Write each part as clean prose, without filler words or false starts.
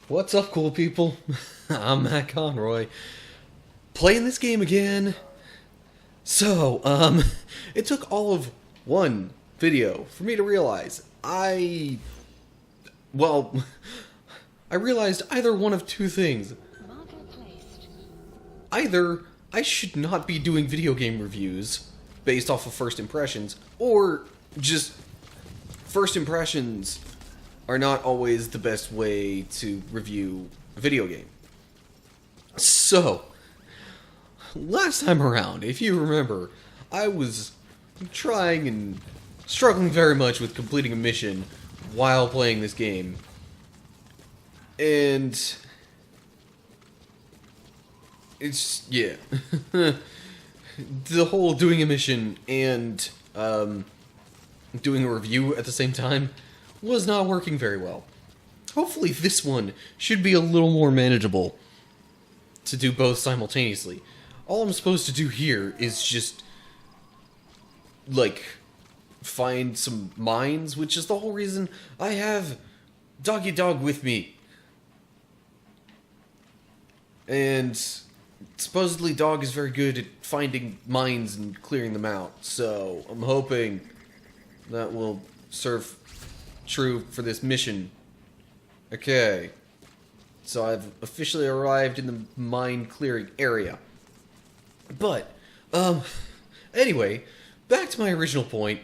What's up, cool people? I'm Matt Conroy, playing this game again. So, it took all of one video for me to realize I realized either one of two things. Either I should not be doing video game reviews based off of first impressions, or just first impressions are not always the best way to review a video game. So, last time around, if you remember, I was trying and struggling very much with completing a mission while playing this game. And it's, yeah. The whole doing a mission and doing a review at the same time was not working very well. Hopefully this one should be a little more manageable to do both simultaneously. All I'm supposed to do here is just, like, find some mines, which is the whole reason I have Doggy Dog with me. And supposedly Dog is very good at finding mines and clearing them out, so I'm hoping that will serve true for this mission. Okay. So I've officially arrived in the mine clearing area. But, anyway, back to my original point.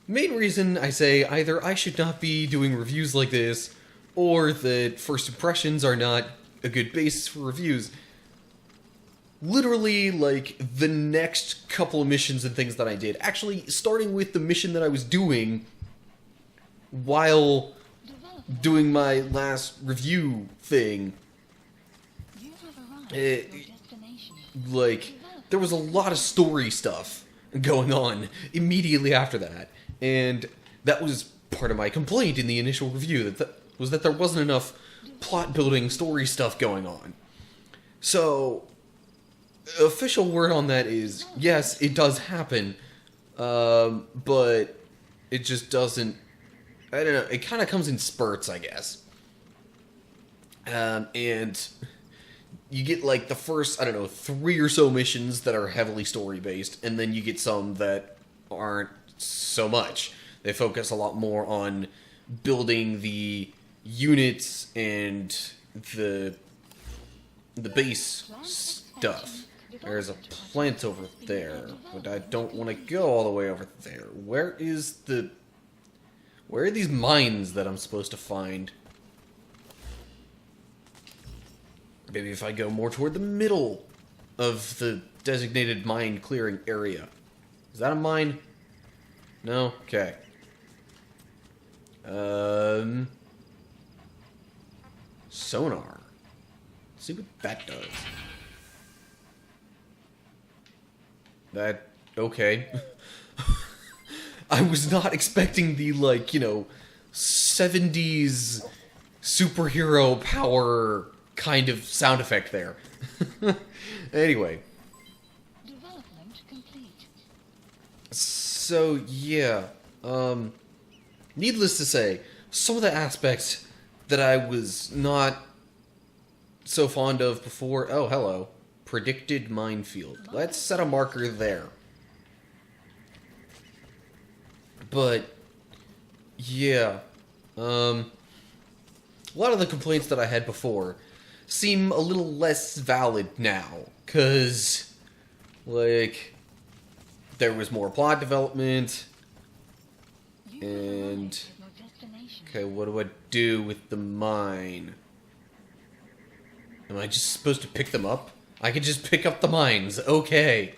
Main reason I say either I should not be doing reviews like this, or that first impressions are not a good basis for reviews. Literally, like, the next couple of missions and things that I did, actually, starting with the mission that I was doing while doing my last review thing, like, there was a lot of story stuff going on immediately after that, and that was part of my complaint in the initial review, was that there wasn't enough plot building story stuff going on. So, official word on that is, yes, it does happen, but it just doesn't, I don't know, it kind of comes in spurts, I guess. And you get, like, the first, I don't know, 3 or so missions that are heavily story-based, and then you get some that aren't so much. They focus a lot more on building the units and the base stuff. There's a plant over there, but I don't want to go all the way over there. Where are these mines that I'm supposed to find? Maybe if I go more toward the middle of the designated mine clearing area. Is that a mine? No? Okay. Sonar. Let's see what that does. That, okay. I was not expecting the, like, you know, 70s superhero power kind of sound effect there. Anyway. Development complete. So, yeah. Needless to say, some of the aspects that I was not so fond of before... Oh, hello. Predicted minefield. Let's set a marker there. But, yeah, a lot of the complaints that I had before seem a little less valid now, because, like, there was more plot development, and, okay, what do I do with the mine? Am I just supposed to pick them up? I can just pick up the mines, okay.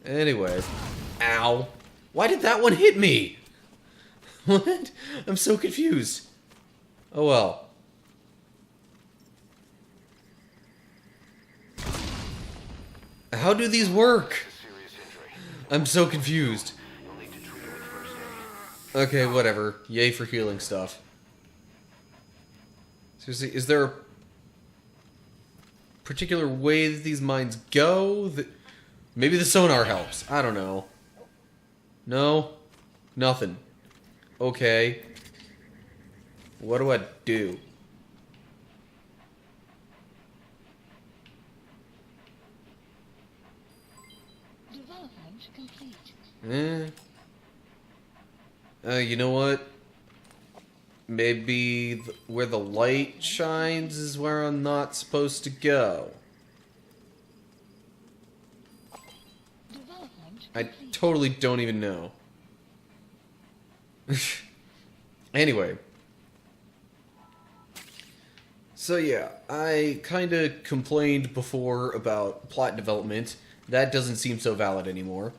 Anyway. Ow. Why did that one hit me? What? I'm so confused. Oh well. How do these work? I'm so confused. Okay, whatever. Yay for healing stuff. Seriously, is there a particular way that these mines go? Maybe the sonar helps. I don't know. No? Nothing. Okay. What do I do? Development complete. You know what? Maybe where the light shines is where I'm not supposed to go. Development I complete. totally don't even know. Anyway. So yeah, I kinda complained before about plot development. That doesn't seem so valid anymore.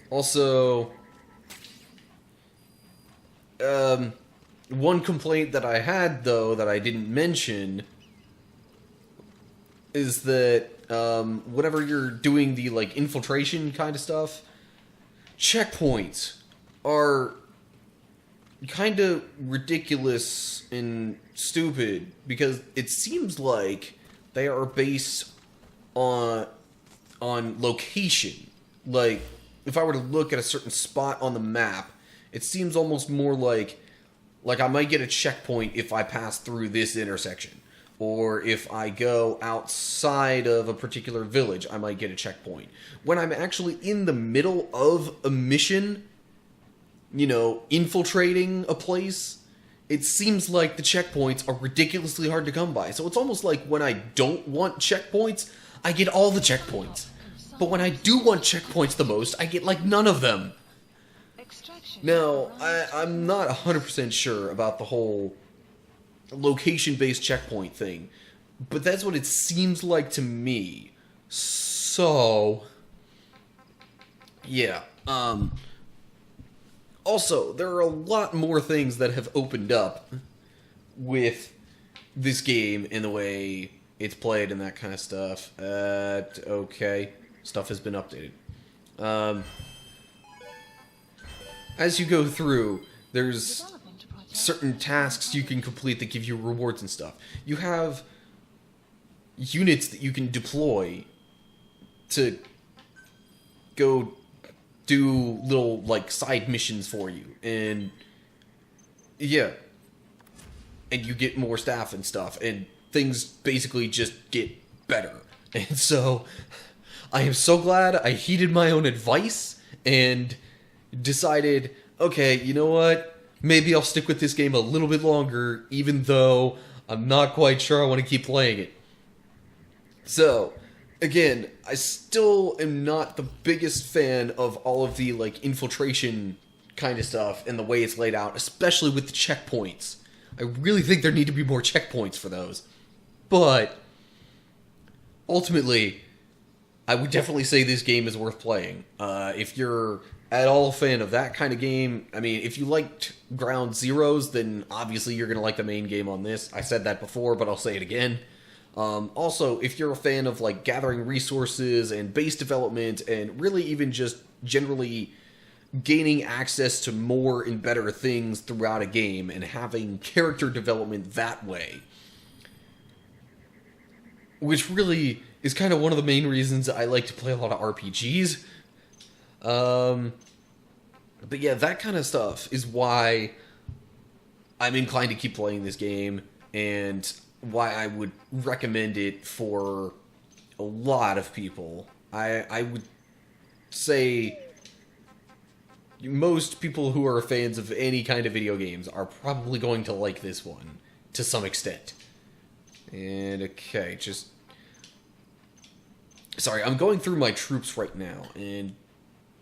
Also, one complaint that I had, though, that I didn't mention, is that, whenever you're doing the, like, infiltration kind of stuff, checkpoints are kind of ridiculous and stupid, because it seems like they are based on location. Like, if I were to look at a certain spot on the map, it seems almost more like I might get a checkpoint if I pass through this intersection. Or if I go outside of a particular village, I might get a checkpoint. When I'm actually in the middle of a mission, you know, infiltrating a place, it seems like the checkpoints are ridiculously hard to come by. So it's almost like when I don't want checkpoints, I get all the checkpoints. But when I do want checkpoints the most, I get, like, none of them. Extraction. Now, I'm not 100% sure about the whole location-based checkpoint thing, but that's what it seems like to me. So, yeah. Also, there are a lot more things that have opened up with this game in the way it's played and that kind of stuff. Okay. Stuff has been updated. As you go through, there's Development project. certain tasks you can complete that give you rewards and stuff. You have units that you can deploy to go do little, like, side missions for you. And, yeah. And you get more staff and stuff. And things basically just get better. And so, I am so glad I heeded my own advice and decided, okay, you know what? Maybe I'll stick with this game a little bit longer, even though I'm not quite sure I want to keep playing it. So, again, I still am not the biggest fan of all of the, like, infiltration kind of stuff and the way it's laid out, especially with the checkpoints. I really think there need to be more checkpoints for those. But, ultimately, I would definitely say this game is worth playing. If you're at all a fan of that kind of game, I mean, if you liked Ground Zeroes, then obviously you're going to like the main game on this. I said that before, but I'll say it again. Also, if you're a fan of, like, gathering resources and base development and really even just generally gaining access to more and better things throughout a game and having character development that way, which really is kind of one of the main reasons I like to play a lot of RPGs. But yeah, that kind of stuff is why I'm inclined to keep playing this game, and why I would recommend it for a lot of people. I would say most people who are fans of any kind of video games are probably going to like this one to some extent. And okay, just... Sorry, I'm going through my troops right now and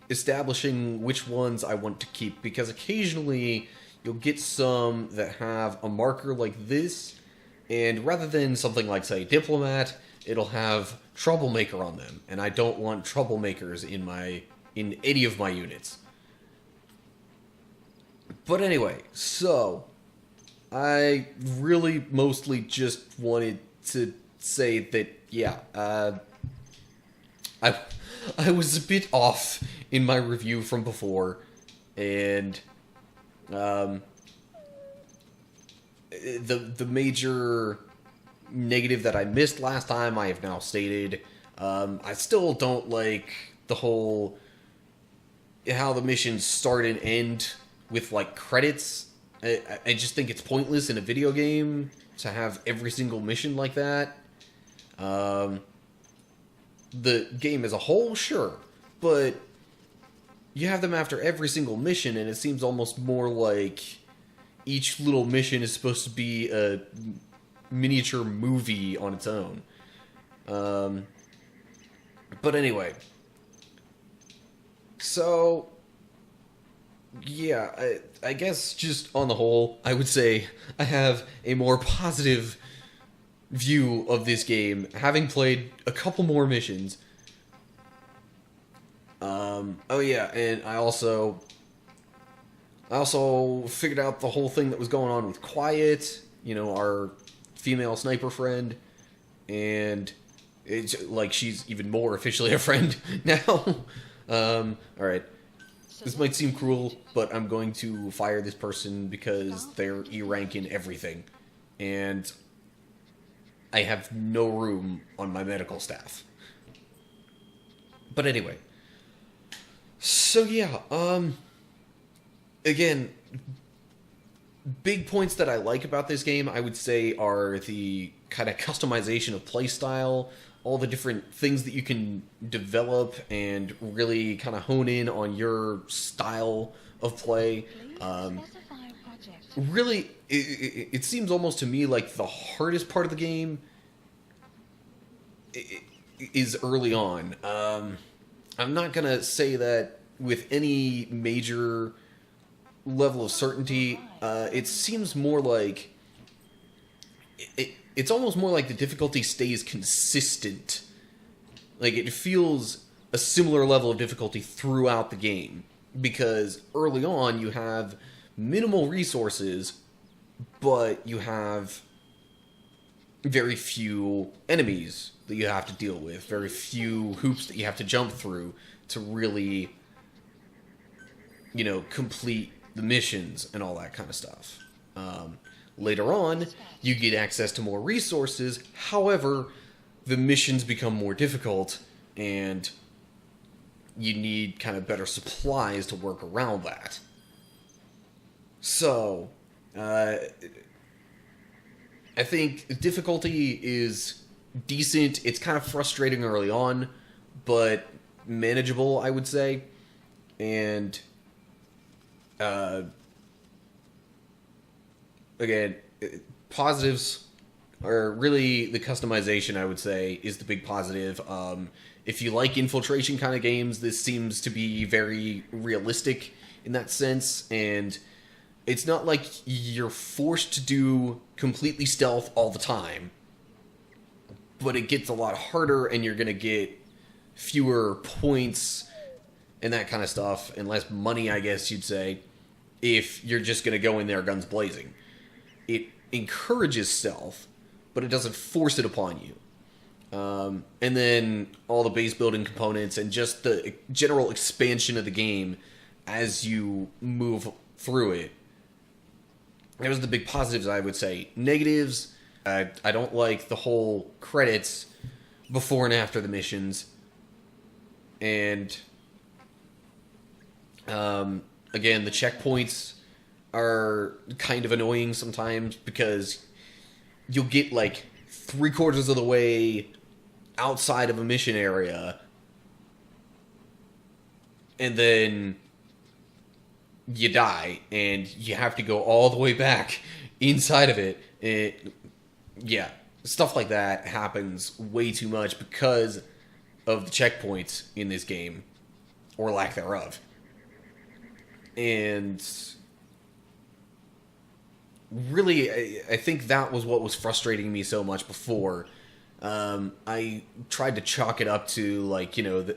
establishing which ones I want to keep, because occasionally you'll get some that have a marker like this, and rather than something like, say, Diplomat, it'll have Troublemaker on them, and I don't want Troublemakers in any of my units. But anyway, so I really mostly just wanted to say that, yeah, I was a bit off in my review from before, and the major negative that I missed last time I have now stated. I still don't like the whole how the missions start and end with like credits. I just think it's pointless in a video game to have every single mission like that. The game as a whole, sure, but you have them after every single mission, and it seems almost more like each little mission is supposed to be a miniature movie on its own. But anyway, so yeah, I guess just on the whole, I would say I have a more positive view of this game, having played a couple more missions. Oh yeah, and I also figured out the whole thing that was going on with Quiet, our female sniper friend, and it's like she's even more officially a friend now. Alright. This might seem cruel, but I'm going to fire this person because they're E rank in everything. And I have no room on my medical staff. But anyway. So yeah, again, big points that I like about this game, I would say, are the kind of customization of playstyle, all the different things that you can develop and really kind of hone in on your style of play. Really, it seems almost to me like the hardest part of the game is early on. I'm not going to say that with any major level of certainty. It seems more like... It's almost more like the difficulty stays consistent. Like, it feels a similar level of difficulty throughout the game. Because early on, you have minimal resources, but you have very few enemies that you have to deal with. Very few hoops that you have to jump through to really, complete the missions and all that kind of stuff. Later on, you get access to more resources. However, the missions become more difficult, and you need kind of better supplies to work around that. So, I think difficulty is decent. It's kind of frustrating early on, but manageable, I would say. And again, positives are really the customization, I would say, is the big positive. If you like infiltration kind of games, this seems to be very realistic in that sense, and it's not like you're forced to do completely stealth all the time, but it gets a lot harder, and you're going to get fewer points and that kind of stuff, and less money, I guess you'd say, if you're just going to go in there guns blazing. It encourages stealth, but it doesn't force it upon you. And then all the base building components and just the general expansion of the game as you move through it. Those are the big positives, I would say. Negatives, I don't like the whole credits before and after the missions. And again, the checkpoints are kind of annoying sometimes because you'll get like 3/4 of the way outside of a mission area, and then you die, and you have to go all the way back inside of it. Yeah, stuff like that happens way too much because of the checkpoints in this game, or lack thereof. And really, I think that was what was frustrating me so much before. I tried to chalk it up to, like, the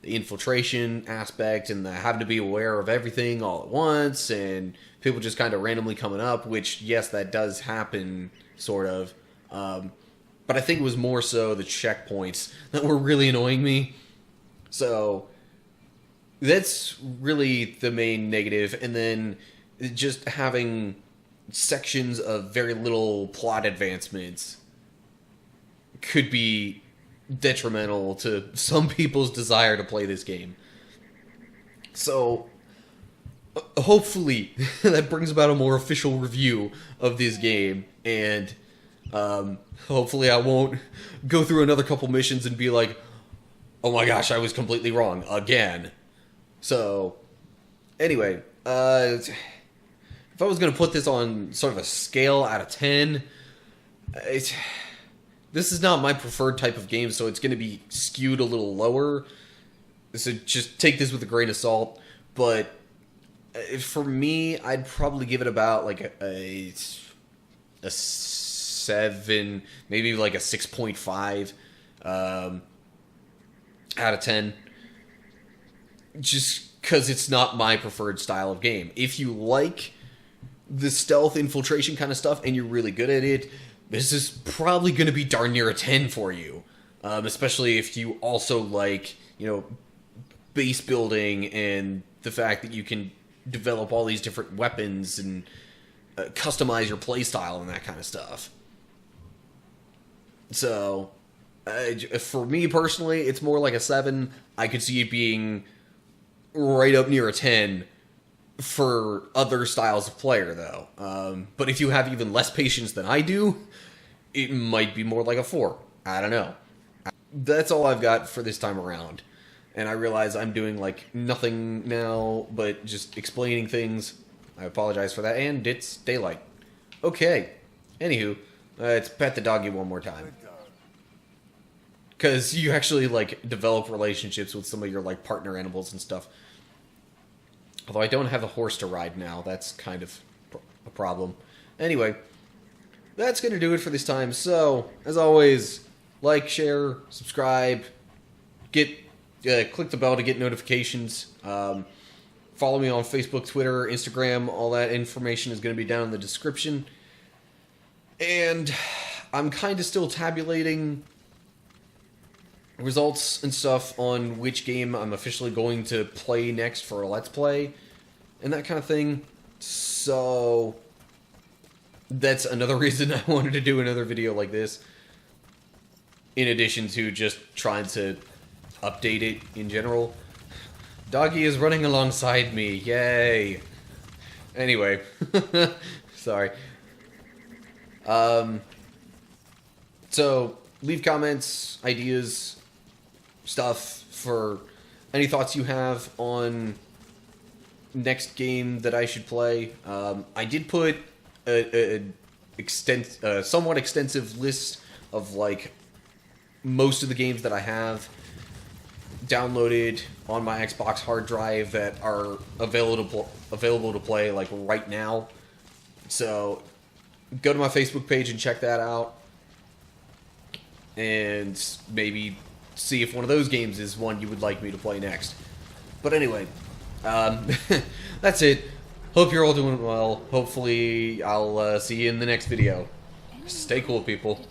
infiltration aspect and the having to be aware of everything all at once, and people just kind of randomly coming up, which, yes, that does happen, sort of. But I think it was more so the checkpoints that were really annoying me. So that's really the main negative. And then just having sections of very little plot advancements could be detrimental to some people's desire to play this game. So, hopefully, that brings about a more official review of this game, and hopefully I won't go through another couple missions and be like, oh my gosh, I was completely wrong again. So, anyway, if I was going to put this on sort of a scale out of 10, this is not my preferred type of game, so it's going to be skewed a little lower. So just take this with a grain of salt. But for me, I'd probably give it about like a 7, maybe like a 6.5 out of 10. Just because it's not my preferred style of game. If you like the stealth infiltration kind of stuff and you're really good at it, this is probably going to be darn near a 10 for you. Especially if you also like, base building and the fact that you can develop all these different weapons and customize your playstyle and that kind of stuff. So, for me personally, it's more like a 7. I could see it being right up near a 10 for other styles of player, though. But if you have even less patience than I do, it might be more like a 4. I don't know. That's all I've got for this time around. And I realize I'm doing, like, nothing now but just explaining things. I apologize for that, and it's daylight. Okay. Anywho, let's pet the doggy one more time. Because you actually, like, develop relationships with some of your, like, partner animals and stuff. Although I don't have a horse to ride now. That's kind of a problem. Anyway, that's going to do it for this time. So, as always, like, share, subscribe, click the bell to get notifications. Follow me on Facebook, Twitter, Instagram. All that information is going to be down in the description. And I'm kind of still tabulating results and stuff on which game I'm officially going to play next for a Let's Play and that kind of thing. So that's another reason I wanted to do another video like this, in addition to just trying to update it in general. Doggy is running alongside me. Yay. Anyway. Sorry. So leave comments, ideas, stuff for any thoughts you have on next game that I should play. I did put a somewhat extensive list of like most of the games that I have downloaded on my Xbox hard drive that are available to play like right now. So go to my Facebook page and check that out, and maybe see if one of those games is one you would like me to play next. But anyway, that's it. Hope you're all doing well. Hopefully I'll see you in the next video. Stay cool, people.